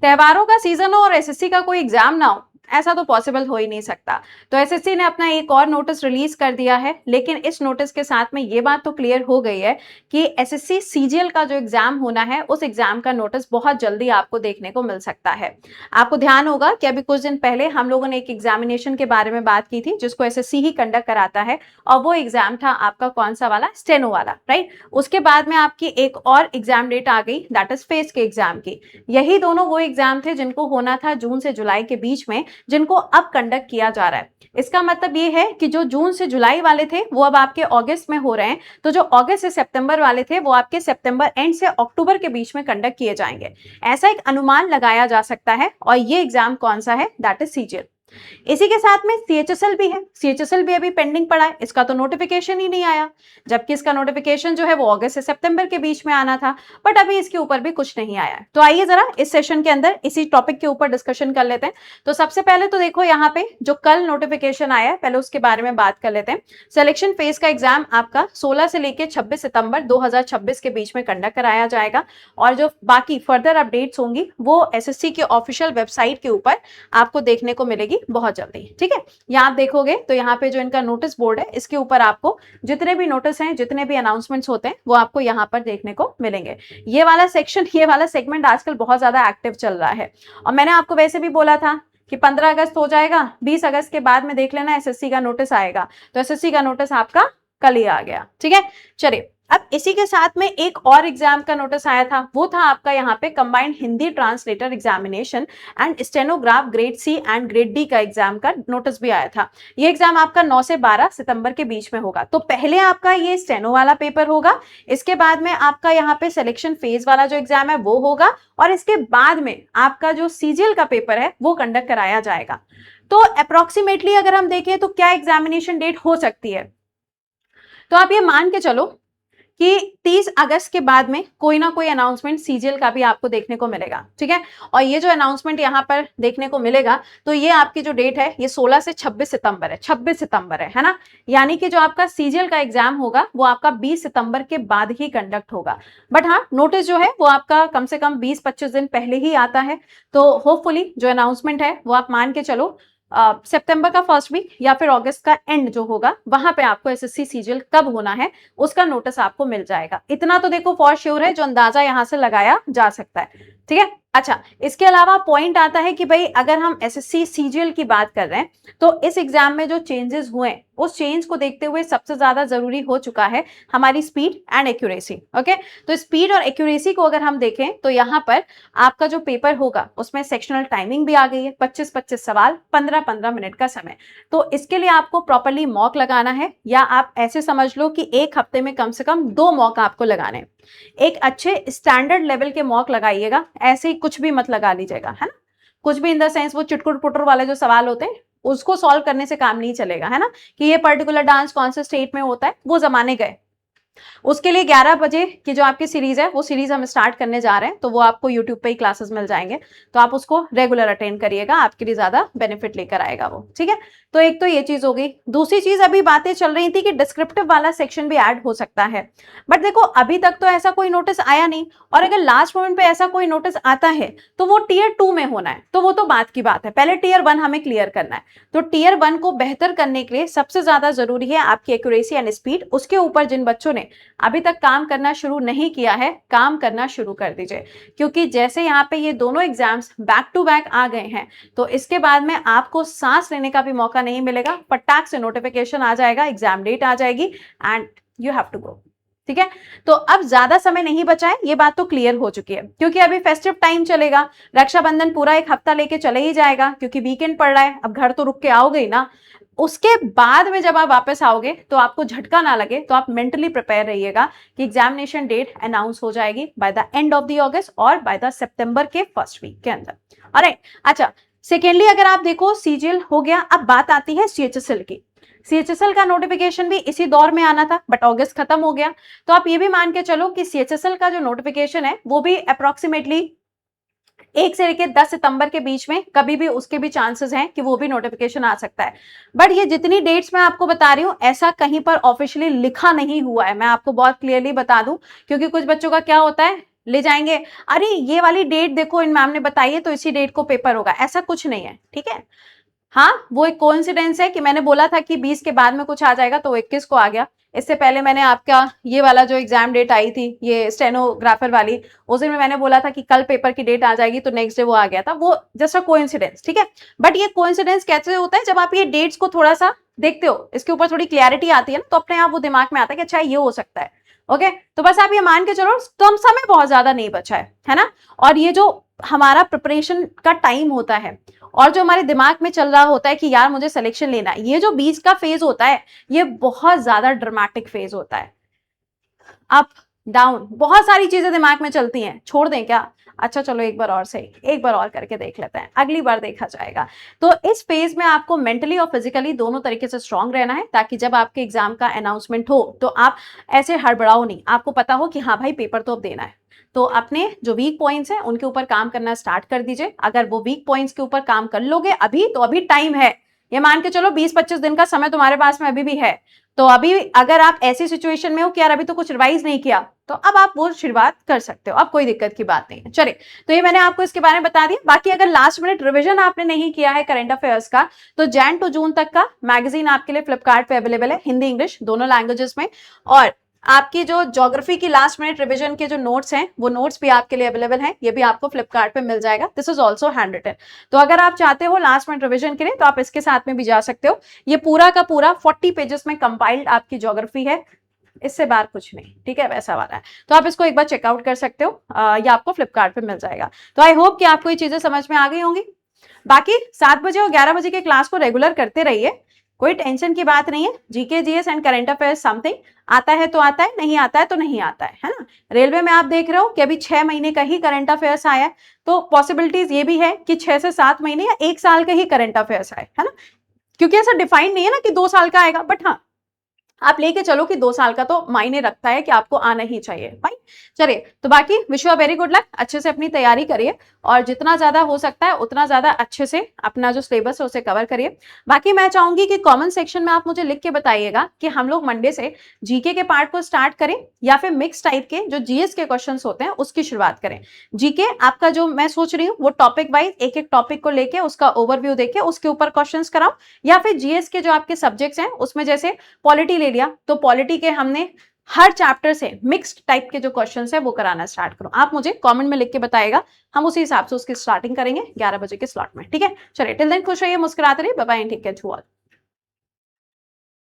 त्योहारों का सीजन हो और एसएससी का कोई एग्जाम ना हो, ऐसा तो पॉसिबल हो ही नहीं सकता। तो एसएससी ने अपना एक और नोटिस रिलीज कर दिया है, लेकिन इस नोटिस के साथ में ये बात तो क्लियर हो गई है कि एसएससी सीजीएल का जो एग्जाम होना है, उस एग्जाम का नोटिस बहुत जल्दी आपको देखने को मिल सकता है। आपको ध्यान होगा कि अभी कुछ दिन पहले हम लोगों ने एक एग्जामिनेशन के बारे में बात की थी, जिसको एसएससी ही कंडक्ट कराता है, और वो एग्जाम था आपका कौन सा वाला, स्टेनो वाला, राइट। उसके बाद में आपकी एक और एग्जाम डेट आ गई, दैट इज फेस के एग्जाम की। यही दोनों वो एग्जाम थे जिनको होना था जून से जुलाई के बीच में, जिनको अब कंडक्ट किया जा रहा है। इसका मतलब ये है कि जो जून से जुलाई वाले थे वो अब आपके अगस्त में हो रहे हैं, तो जो अगस्त से सितंबर वाले थे वो आपके सितंबर एंड से अक्टूबर के बीच में कंडक्ट किए जाएंगे। ऐसा एक अनुमान लगाया जा सकता है, और ये एग्जाम कौन सा है, दैट इज सीजीएल। इसी के साथ में सीएचएसएल भी है। सीएचएसएल भी अभी पेंडिंग पड़ा है, इसका तो नोटिफिकेशन ही नहीं आया, जबकि इसका नोटिफिकेशन जो है वो अगस्त से सितंबर के बीच में आना था, बट अभी इसके ऊपर भी कुछ नहीं आया। तो आइए जरा इस सेशन के अंदर इसी टॉपिक के ऊपर डिस्कशन कर लेते हैं। तो सबसे पहले तो देखो यहाँ पे जो कल नोटिफिकेशन आया है, पहले उसके बारे में बात कर लेते हैं। सिलेक्शन फेज का एग्जाम आपका 16 से लेकर 26 सितंबर 2026 के बीच में कंडक्ट कराया जाएगा, और जो बाकी फर्दर अपडेट्स होंगी वो एसएससी के ऑफिशियल वेबसाइट के ऊपर आपको देखने को मिलेगी बहुत जल्दी, ठीक है। यहाँ आप देखोगे तो यहाँ पे जो इनका नोटिस बोर्ड है, इसके ऊपर आपको जितने भी नोटिस हैं, जितने भी अनाउंसमेंट्स होते हैं, वो आपको यहाँ पर देखने को मिलेंगे। ये वाला सेक्शन, ये वाला सेगमेंट आजकल बहुत ज्यादा एक्टिव चल रहा है, और मैंने आपको वैसे भी बोला था कि 15 अगस्त हो जाएगा, 20 अगस्त के बाद में देख लेना एसएससी का नोटिस आएगा। तो एसएससी का नोटिस आपका कल ही आ गया, ठीक है। चलिए, अब इसी के साथ में एक और एग्जाम का नोटिस आया था, वो था आपका यहाँ पे combined Hindi translator examination and stenograph grade C and grade D का एग्जाम का नोटिस भी आया था। ये एग्जाम आपका 9 से 12 सितंबर के बीच में होगा। तो पहले आपका ये स्टेनो वाला पेपर होगा, इसके बाद में आपका यहाँ पे सिलेक्शन फेज वाला जो एग्जाम है वो होगा, और इसके बाद में आपका जो सीजीएल का पेपर है वो कंडक्ट कराया जाएगा। तो अप्रोक्सीमेटली अगर हम देखें तो क्या एग्जामिनेशन डेट हो सकती है, तो आप ये मान के चलो कि 30 अगस्त के बाद में कोई ना कोई अनाउंसमेंट सीजीएल का भी आपको देखने को मिलेगा, ठीक है। और ये जो अनाउंसमेंट यहाँ पर देखने को मिलेगा, तो ये आपकी जो डेट है ये 16 से 26 सितंबर है, 26 सितंबर है ना। यानी कि जो आपका सीजीएल का एग्जाम होगा वो आपका 20 सितंबर के बाद ही कंडक्ट होगा। बट हाँ, नोटिस जो है वो आपका कम से कम 20-25 दिन पहले ही आता है। तो होपफुली जो अनाउंसमेंट है वो आप मान के चलो सितंबर का फर्स्ट वीक या फिर अगस्त का एंड जो होगा, वहां पे आपको एसएससी सीजीएल कब होना है उसका नोटिस आपको मिल जाएगा। इतना तो देखो फॉर श्योर है, जो अंदाजा यहां से लगाया जा सकता है, ठीक है। अच्छा, इसके अलावा पॉइंट आता है कि भाई अगर हम एसएससी सीजीएल की बात कर रहे हैं, तो इस एग्जाम में जो चेंजेस हुए उस चेंज को देखते हुए सबसे ज्यादा जरूरी हो चुका है हमारी स्पीड एंड एक्यूरेसी। ओके, तो स्पीड और एक्यूरेसी को अगर हम देखें तो यहाँ पर आपका जो पेपर होगा उसमें सेक्शनल टाइमिंग भी आ गई है, 25-25 सवाल, 15-15 मिनट का समय। तो इसके लिए आपको प्रॉपरली मॉक लगाना है, या आप ऐसे समझ लो कि एक हफ्ते में कम से कम 2 मॉक आपको लगाने हैं। एक अच्छे स्टैंडर्ड लेवल के मॉक लगाइएगा, ऐसे ही कुछ भी मत लगा लीजिएगा, है ना। कुछ भी इन द सेंस वो चुटकुट पुटर वाले जो सवाल होते हैं उसको सॉल्व करने से काम नहीं चलेगा, है ना, कि ये पर्टिकुलर डांस कौन से स्टेट में होता है, वो जमाने गए। उसके लिए 11 बजे की जो आपकी सीरीज है वो सीरीज हम स्टार्ट करने जा रहे हैं, तो वो आपको यूट्यूब पे ही क्लासेस मिल जाएंगे, तो आप उसको रेगुलर अटेंड करिएगा, आपके लिए ज्यादा बेनिफिट लेकर आएगा वो, ठीक है। तो एक तो ये चीज हो गई। दूसरी चीज, अभी बातें चल रही थी कि डिस्क्रिप्टिव वाला सेक्शन भी ऐड हो सकता है, बट देखो अभी तक तो ऐसा कोई नोटिस आया नहीं, और अगर लास्ट मोमेंट पे ऐसा कोई नोटिस आता है तो वो टीयर 2 में होना है, तो वो तो बात की बात है, पहले टीयर 1 हमें क्लियर करना है। तो टीयर 1 को बेहतर करने के लिए सबसे ज्यादा जरूरी है आपकी एक्यूरेसी एंड स्पीड। उसके ऊपर जिन बच्चों ने अभी तक काम करना शुरू नहीं किया है, काम करना शुरू कर दीजिए, क्योंकि जैसे यहाँ पे ये दोनों एग्जाम्स बैक टू बैक आ गए हैं, तो इसके बाद में आपको सांस लेने का भी मौका नहीं मिलेगा, फटाक से नोटिफिकेशन आ जाएगा, एग्जाम डेट आ जाएगी and you have to go, ठीक है। तो अब ज्यादा समय नहीं बचा है, ये बात तो क्लियर हो चुकी है, क्योंकि अभी फेस्टिव टाइम चलेगा, रक्षाबंधन पूरा एक हफ्ता लेके चले ही जाएगा, क्योंकि वीकेंड पड़ रहा है, अब घर तो रुक के आओगे ही ना। उसके बाद में जब आप वापस आओगे तो आपको झटका ना लगे, तो आप मेंटली प्रिपेयर रहिएगा कि एग्जामिनेशन डेट अनाउंस हो जाएगी by the end of the August और बाय द सितंबर के फर्स्ट वीक के अंदर। ऑलराइट, अच्छा, सेकेंडली अगर आप देखो सीजीएल हो गया, अब बात आती है सीएचएसएल की। सीएचएसएल का नोटिफिकेशन भी इसी दौर में आना था, बट अगस्त खत्म हो गया, तो आप ये भी मान के चलो कि सीएचएसएल का जो नोटिफिकेशन है वो भी अप्रोक्सीमेटली 1 से लेकर 10 सितंबर के बीच में कभी भी उसके भी चांसेस हैं कि वो भी नोटिफिकेशन आ सकता है। बट ये जितनी डेट्स मैं आपको बता रही हूँ, ऐसा कहीं पर ऑफिशियली लिखा नहीं हुआ है, मैं आपको बहुत क्लियरली बता दूं, क्योंकि कुछ बच्चों का क्या होता है ले जाएंगे, अरे ये वाली डेट देखो इन मैम ने बताई है तो इसी डेट को पेपर होगा, ऐसा कुछ नहीं है, ठीक है। हाँ, वो एक कोइंसिडेंस है कि मैंने बोला था कि 20 के बाद में कुछ आ जाएगा तो 21 को आ गया। इससे पहले मैंने आपका ये वाला जो एग्जाम डेट आई थी, ये स्टेनोग्राफर वाली, उस दिन में मैंने बोला था कि कल पेपर की डेट आ जाएगी तो नेक्स्ट डे वो आ गया था, वो जस्ट अ कोइंसिडेंस, ठीक है। बट ये कोइंसिडेंस कैसे होता है, जब आप ये डेट्स को थोड़ा सा देखते हो, इसके ऊपर थोड़ी क्लैरिटी आती है ना, तो अपने आप वो दिमाग में आता है कि अच्छा ये हो सकता है। ओके, तो बस आप ये मान के चलो तो समय बहुत ज्यादा नहीं बचा है ना। और ये जो हमारा प्रिपरेशन का टाइम होता है और जो हमारे दिमाग में चल रहा होता है कि यार मुझे सिलेक्शन लेना है, ये जो बीच का फेज होता है ये बहुत ज्यादा ड्रामेटिक फेज होता है। अप डाउन बहुत सारी चीजें दिमाग में चलती हैं, छोड़ दें क्या? अच्छा चलो एक बार और सही, एक बार और करके देख लेते हैं, अगली बार देखा जाएगा। तो इस फेज में आपको मेंटली और फिजिकली दोनों तरीके से स्ट्रांग रहना है, ताकि जब आपके एग्जाम का अनाउंसमेंट हो तो आप ऐसे हड़बड़ाओ नहीं, आपको पता हो कि हाँ भाई पेपर तो अब देना है। तो अपने जो वीक पॉइंट्स हैं उनके ऊपर काम करना स्टार्ट कर दीजिए। अगर वो वीक पॉइंट्स के ऊपर काम कर लोगे अभी, तो अभी टाइम है, ये मान के चलो 20-25 दिन का समय तुम्हारे पास में अभी भी है। तो अभी अगर आप ऐसी सिचुएशन में हो कि यार अभी तो कुछ रिवाइज नहीं किया, तो अब आप वो शुरुआत कर सकते हो, अब कोई दिक्कत की बात नहीं है। चलिए, तो ये मैंने आपको इसके बारे में बता दिया। बाकी अगर लास्ट मिनट रिवीजन आपने नहीं किया है करंट अफेयर्स का, तो जैन टू जून तक का मैगजीन आपके लिए फ्लिपकार्ट पे अवेलेबल है, हिंदी इंग्लिश दोनों लैंग्वेजेस में। और आपकी जो ज्योग्राफी की लास्ट मिनट रिवीजन के जो नोट्स हैं, वो नोट्स भी आपके लिए अवेलेबल हैं, ये भी आपको फ्लिपकार्ट पे मिल जाएगा। This is also handwritten. तो अगर आप चाहते हो लास्ट मिनट रिवीजन के लिए तो आप इसके साथ में भी जा सकते हो। ये पूरा का पूरा 40 पेजेस में कंपाइल्ड आपकी ज्योग्राफी है, इससे बाहर कुछ नहीं, ठीक है, वैसा वाला है। तो आप इसको एक बार चेकआउट कर सकते हो, ये आपको फ्लिपकार्ट पे मिल जाएगा। तो आई होप कि आपको ये चीजें समझ में आ गई होंगी। बाकी 7 बजे और 11 बजे के क्लास को रेगुलर करते रहिए, कोई टेंशन की बात नहीं है। GK GS and current affairs something आता है तो आता है, नहीं आता है तो नहीं आता है ना। रेलवे में आप देख रहे हो कि अभी 6 महीने का ही करंट अफेयर्स आया है, तो पॉसिबिलिटीज ये भी है कि 6 से 7 महीने या 1 साल का ही करंट अफेयर्स आए, है ना। क्योंकि ऐसा डिफाइन नहीं है ना कि 2 साल का आएगा, बट हाँ आप लेके चलो कि 2 साल का तो मायने रखता है कि आपको आना ही चाहिए भाई। चलिए, तो बाकी wish you very good luck, अच्छे से अपनी तैयारी करिए और जितना ज्यादा हो सकता है उतना ज्यादा अच्छे से अपना जो सिलेबस है उसे कवर करिए। बाकी मैं चाहूंगी कि कमेंट सेक्शन में आप मुझे लिख के बताइएगा कि हम लोग मंडे से जीके के पार्ट को स्टार्ट करें या फिर मिक्स टाइप के जो जीएस के क्वेश्चन होते हैं उसकी शुरुआत करें। जीके आपका जो मैं सोच रही हूँ वो टॉपिक वाइज एक एक टॉपिक को लेके उसका ओवरव्यू देके उसके ऊपर क्वेश्चन कराओ, या फिर जीएस के जो आपके सब्जेक्ट्स हैं उसमें जैसे पॉलिटी ले लिया तो पॉलिटी के हमने हर चैप्टर से मिक्स्ड टाइप के जो क्वेश्चंस है वो कराना स्टार्ट करो। आप मुझे कमेंट में लिख के बताइएगा, हम उसी हिसाब से उसकी स्टार्टिंग करेंगे 11 बजे के स्लॉट में, ठीक है। चलिए, टिल देन खुश रहिए, मुस्कुराते रहिए, bye bye and take care to all.